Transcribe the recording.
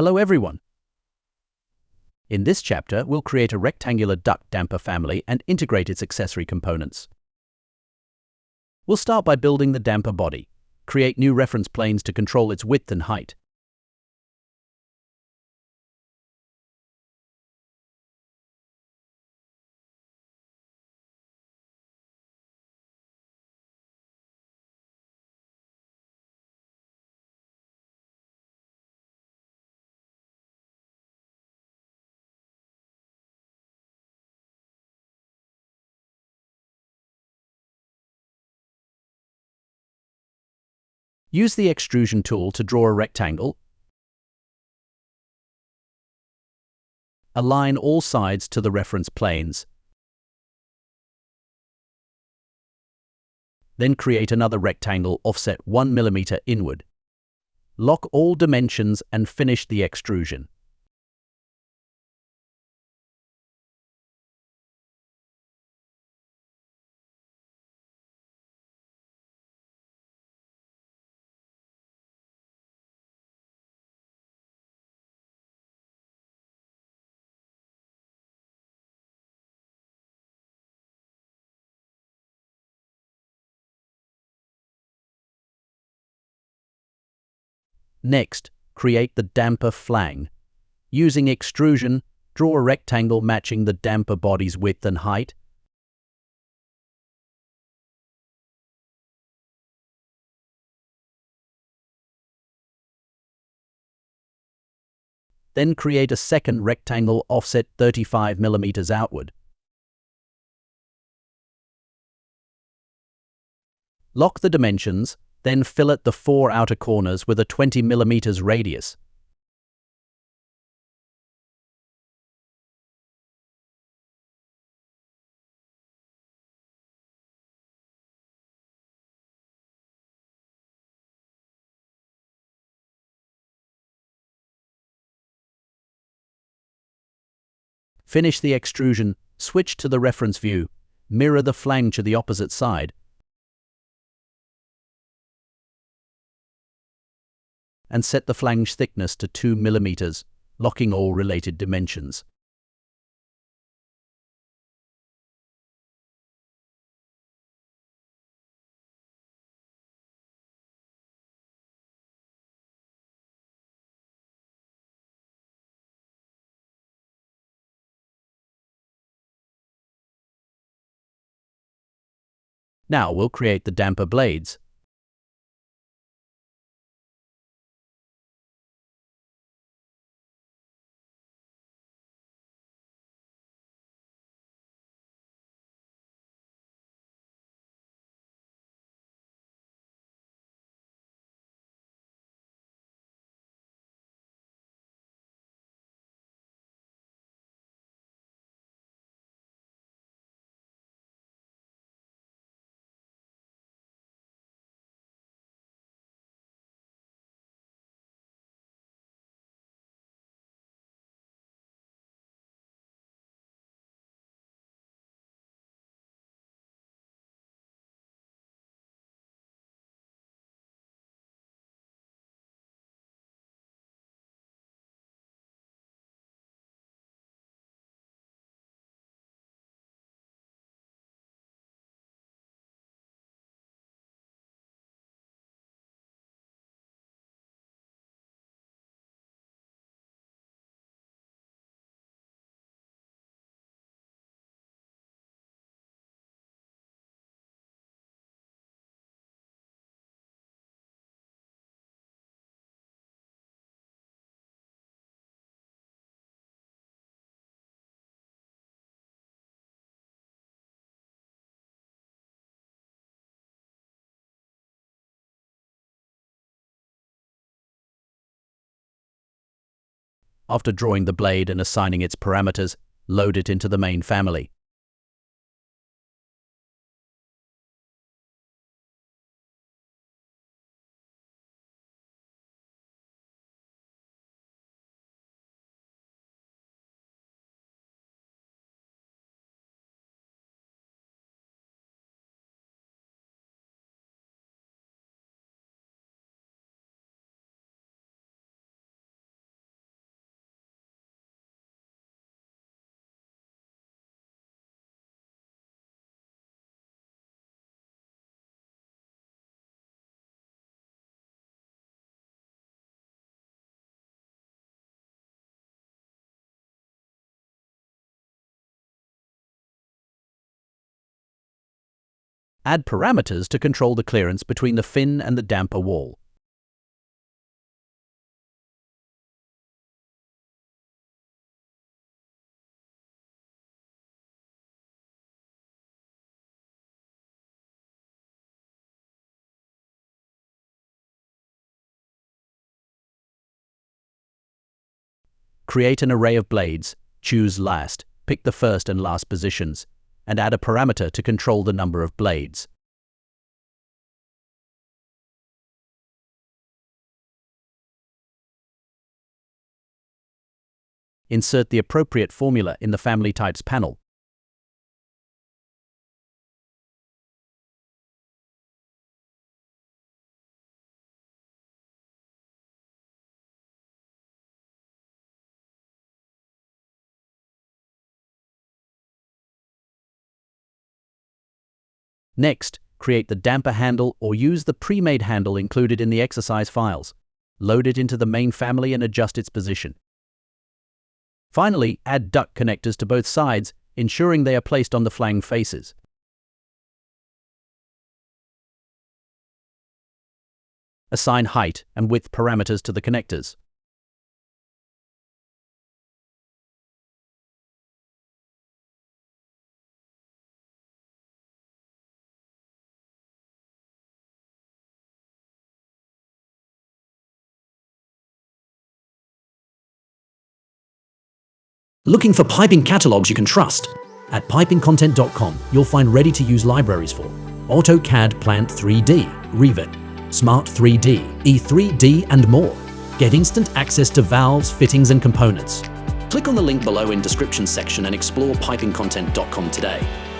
Hello everyone! In this chapter, we'll create a rectangular duct damper family and integrate its accessory components. We'll start by building the damper body. Create new reference planes to control its width and height. Use the extrusion tool to draw a rectangle. Align all sides to the reference planes. Then create another rectangle offset 1 mm inward. Lock all dimensions and finish the extrusion. Next, create the damper flange. Using extrusion, draw a rectangle matching the damper body's width and height. Then create a second rectangle offset 35 mm outward. Lock the dimensions, then fillet the 4 outer corners with a 20 mm radius. Finish the extrusion, switch to the reference view, mirror the flange to the opposite side, and set the flange thickness to 2 mm, locking all related dimensions. Now we'll create the damper blades. After drawing the blade and assigning its parameters, load it into the main family. Add parameters to control the clearance between the fin and the damper wall. Create an array of blades, choose last, pick the first and last positions, and add a parameter to control the number of blades. Insert the appropriate formula in the Family Types panel. Next, create the damper handle or use the pre-made handle included in the exercise files. Load it into the main family and adjust its position. Finally, add duct connectors to both sides, ensuring they are placed on the flange faces. Assign height and width parameters to the connectors. Looking for piping catalogs you can trust? At pipingcontent.com, you'll find ready-to-use libraries for AutoCAD Plant 3D, Revit, Smart 3D, E3D, and more. Get instant access to valves, fittings, and components. Click on the link below in description section and explore pipingcontent.com today.